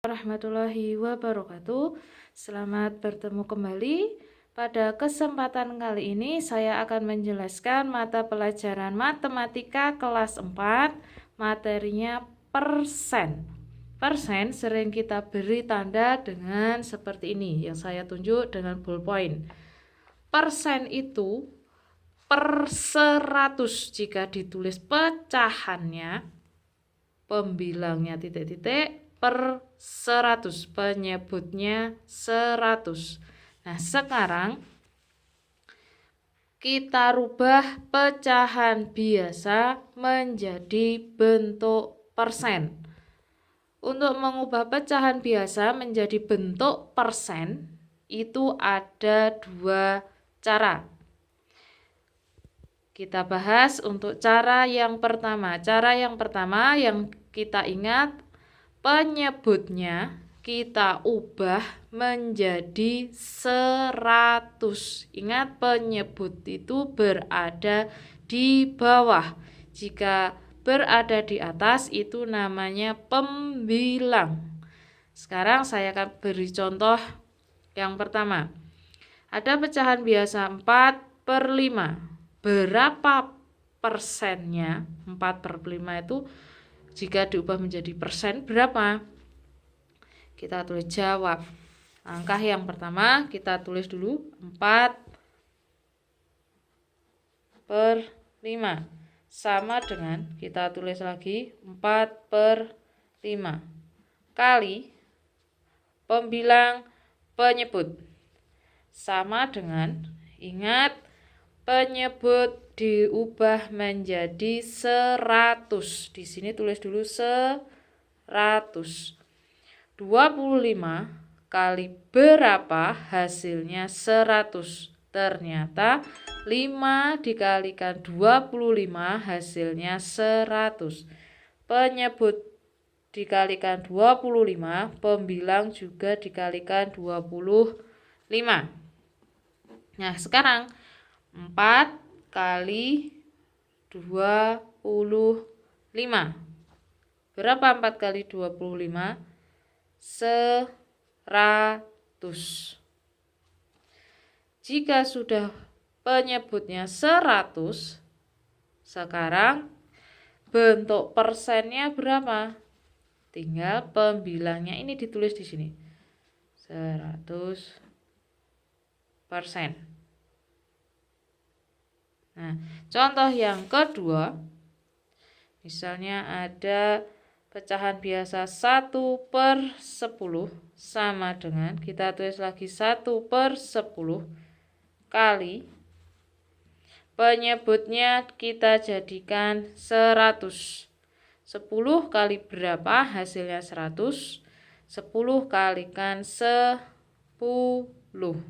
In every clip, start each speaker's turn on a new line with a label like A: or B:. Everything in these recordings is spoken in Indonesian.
A: Warahmatullahi wabarakatuh. Selamat bertemu kembali. Pada kesempatan kali ini saya akan menjelaskan mata pelajaran matematika kelas 4, materinya persen. Persen sering kita beri tanda dengan seperti ini yang saya tunjuk dengan ballpoint. Persen itu per 100 jika ditulis pecahannya, pembilangnya titik-titik, per 100, penyebutnya 100. Nah, sekarang kita rubah pecahan biasa menjadi bentuk persen. Untuk mengubah pecahan biasa menjadi bentuk persen itu ada dua cara. Kita bahas untuk cara yang pertama. Cara yang pertama yang kita ingat, penyebutnya kita ubah menjadi 100. Ingat, penyebut itu berada di bawah. Jika berada di atas itu namanya pembilang. Sekarang saya akan beri contoh yang pertama. Ada pecahan biasa 4/5. Berapa persennya? 4/5 itu jika diubah menjadi persen berapa? Kita tulis jawab. Langkah yang pertama kita tulis dulu 4/5 sama dengan, kita tulis lagi 4/5 kali pembilang penyebut sama dengan, ingat, penyebut diubah menjadi 100. Di sini tulis dulu 100. 25 kali berapa hasilnya 100? Ternyata 5 dikalikan 25 hasilnya 100. Penyebut dikalikan 25, pembilang juga dikalikan 25. Nah, sekarang 4 kali 25. Berapa 4 kali 25? 100. Jika sudah penyebutnya 100, sekarang bentuk persennya berapa? Tinggal pembilangnya ini ditulis di sini. 100%. Nah, contoh yang kedua, misalnya ada pecahan biasa 1/10 sama dengan, kita tulis lagi 1/10 kali penyebutnya kita jadikan 100. 10 kali berapa hasilnya 100? 10 kalikan 10.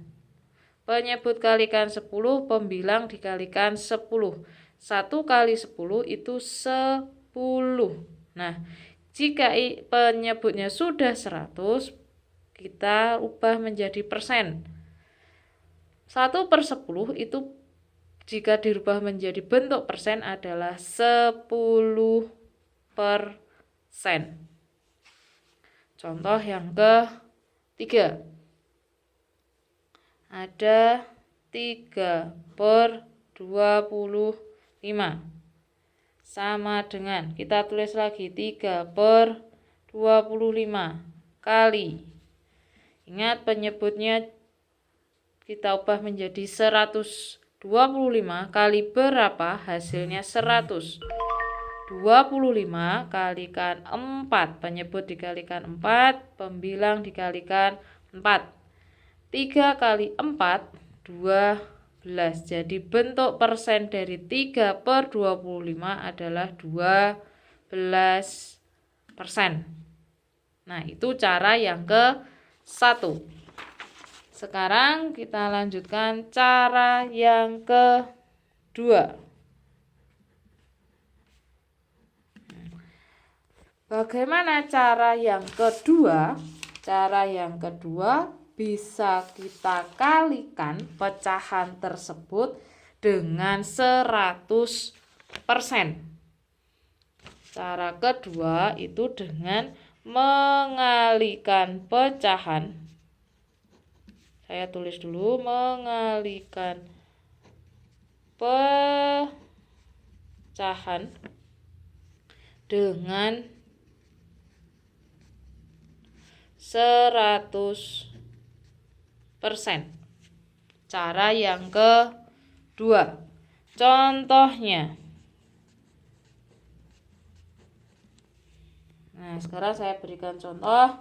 A: Penyebut kalikan 10, pembilang dikalikan 10. 1 kali 10 itu 10. Nah, jika penyebutnya sudah 100, kita ubah menjadi persen. 1/10 itu jika dirubah menjadi bentuk persen adalah 10%. Contoh yang ketiga. Ada 3/25 sama dengan, kita tulis lagi 3/25 kali, ingat penyebutnya kita ubah menjadi 125 kali berapa hasilnya 100. 25 kalikan 4, penyebut dikalikan 4, pembilang dikalikan 4. 3 kali 4, 12. Jadi bentuk persen dari 3/25 adalah 12%. Nah, itu cara yang ke-1. Sekarang kita lanjutkan cara yang kedua. Bagaimana cara yang kedua? Cara yang kedua bisa kita kalikan pecahan tersebut dengan 100%. Cara kedua itu dengan Mengalihkan pecahan. Saya tulis dulu, mengalihkan pecahan dengan 100%. Cara yang kedua. Contohnya. Nah, sekarang saya berikan contoh.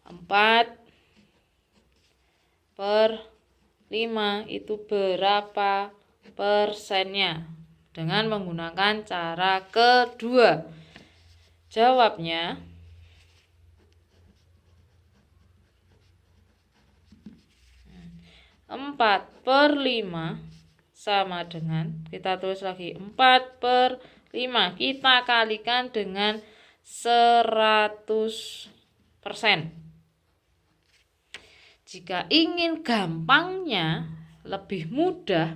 A: 4/5 itu berapa persennya? Dengan menggunakan cara kedua. Jawabnya 4/5 sama dengan, kita tulis lagi 4/5, kita kalikan dengan 100%. Jika ingin gampangnya, lebih mudah,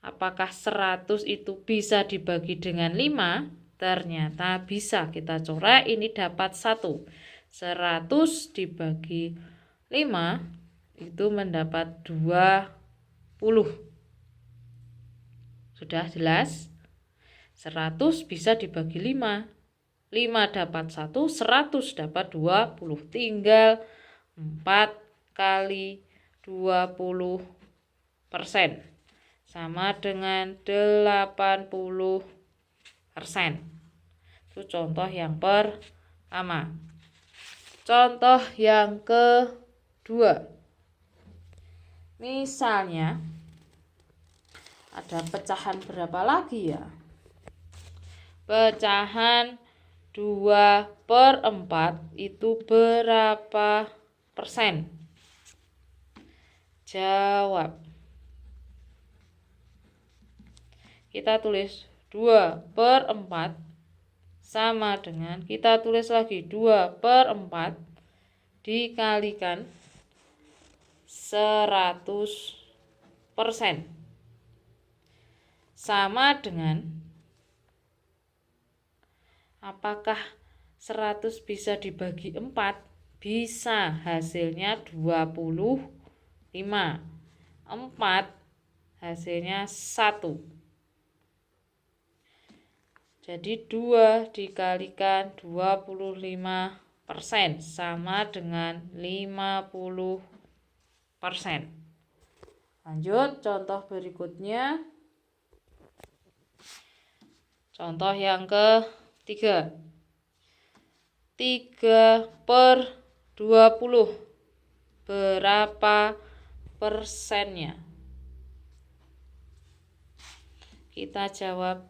A: apakah 100 itu bisa dibagi dengan 5? Ternyata bisa. Kita coret, ini dapat 1. 100 dibagi 5 itu mendapat 20. Sudah jelas? 100 bisa dibagi 5. 5 dapat 1, 100 dapat 20. Tinggal 4 kali 20% sama dengan 80%. Itu contoh yang pertama. Contoh yang kedua. Misalnya ada pecahan berapa lagi ya? Pecahan 2/4 itu berapa persen? Jawab. Kita tulis 2/4 sama dengan, kita tulis lagi 2/4 dikalikan 100% sama dengan, apakah 100 bisa dibagi 4? Bisa, hasilnya 25. 4 hasilnya 1. Jadi 2 dikalikan 25% sama dengan 50%. Lanjut, contoh berikutnya. Contoh yang ketiga. 3/20 berapa persennya? Kita jawab.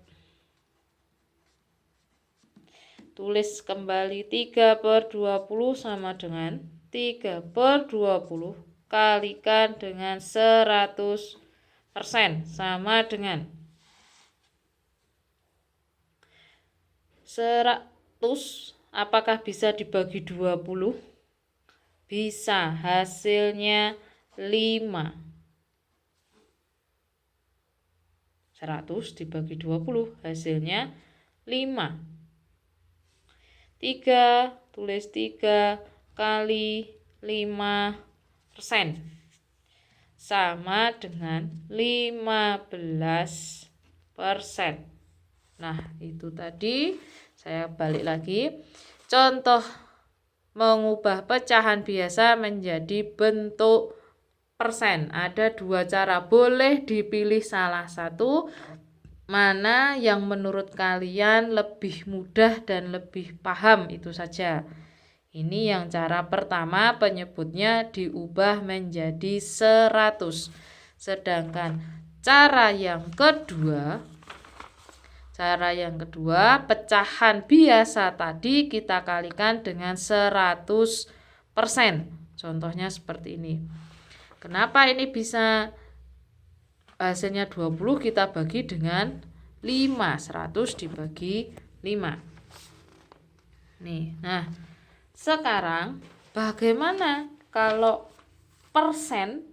A: Tulis kembali 3/20 sama dengan 3/20 kalikan dengan 100% sama dengan 100. Apakah bisa dibagi 20? Bisa, hasilnya 5. 100 dibagi 20 hasilnya 5. 3, tulis 3 kali 5% sama dengan 15%. Nah, itu tadi. Saya balik lagi. Contoh mengubah pecahan biasa menjadi bentuk persen. Ada 2 cara. Boleh dipilih salah satu. Mana yang menurut kalian lebih mudah dan lebih paham, itu saja. Ini yang cara pertama, penyebutnya diubah menjadi 100. Sedangkan cara yang kedua, pecahan biasa tadi kita kalikan dengan 100%. Contohnya seperti ini. Kenapa ini bisa hasilnya 20? Kita bagi dengan 5. 100 dibagi 5. Nih, nah sekarang bagaimana kalau persen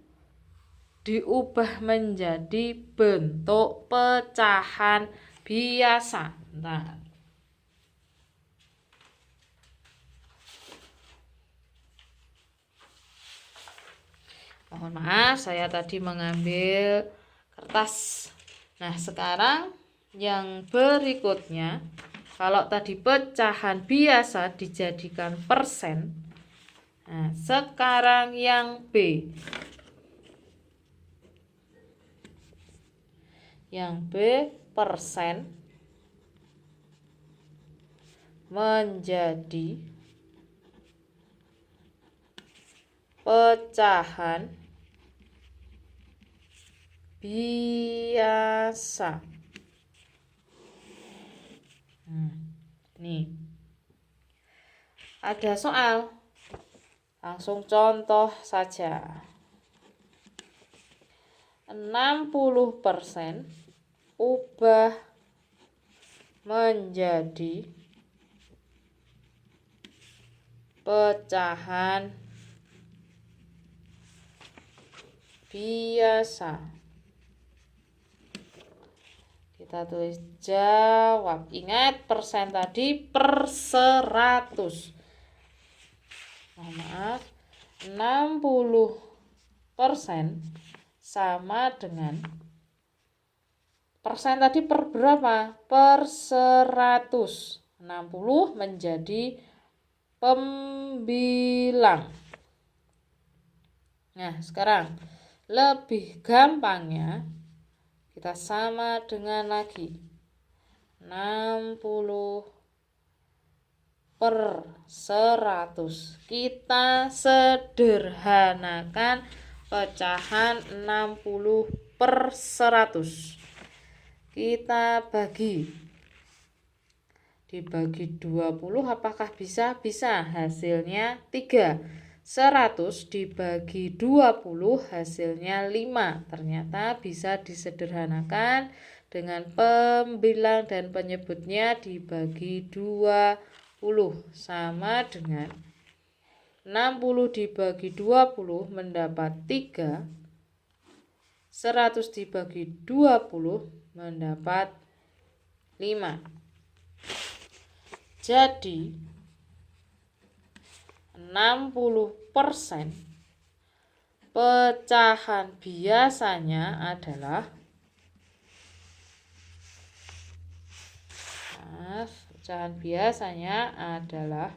A: diubah menjadi bentuk pecahan biasa? Nah, Mohon maaf, saya tadi mengambil kertas. Nah, sekarang yang berikutnya, kalau tadi pecahan biasa dijadikan persen. Nah, sekarang yang B. Yang B, persen menjadi pecahan biasa. Nih, ada soal, langsung contoh saja. 60% ubah menjadi pecahan biasa. Kita tulis jawab. Ingat, persen tadi per 100. Mohon maaf, 60% sama dengan persen tadi per berapa? Per 100. 60 menjadi pembilang. Nah, sekarang lebih gampangnya kita sama dengan lagi. 60 per 100. Kita sederhanakan pecahan 60 per 100. Kita bagi. Dibagi 20 apakah bisa? Bisa. Hasilnya 3. 100 dibagi 20 hasilnya 5. Ternyata bisa disederhanakan dengan pembilang dan penyebutnya dibagi 20. Sama dengan 60 dibagi 20 mendapat 3. 100 dibagi 20 mendapat 5. Jadi 60% pecahan biasanya adalah pecahan biasanya adalah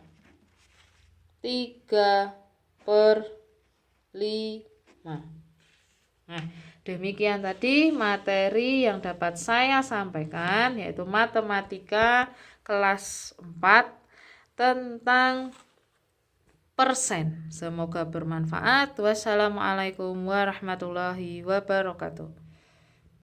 A: 3/5. Nah, demikian tadi materi yang dapat saya sampaikan, yaitu matematika kelas 4 tentang persen. Semoga bermanfaat. Wassalamualaikum warahmatullahi wabarakatuh.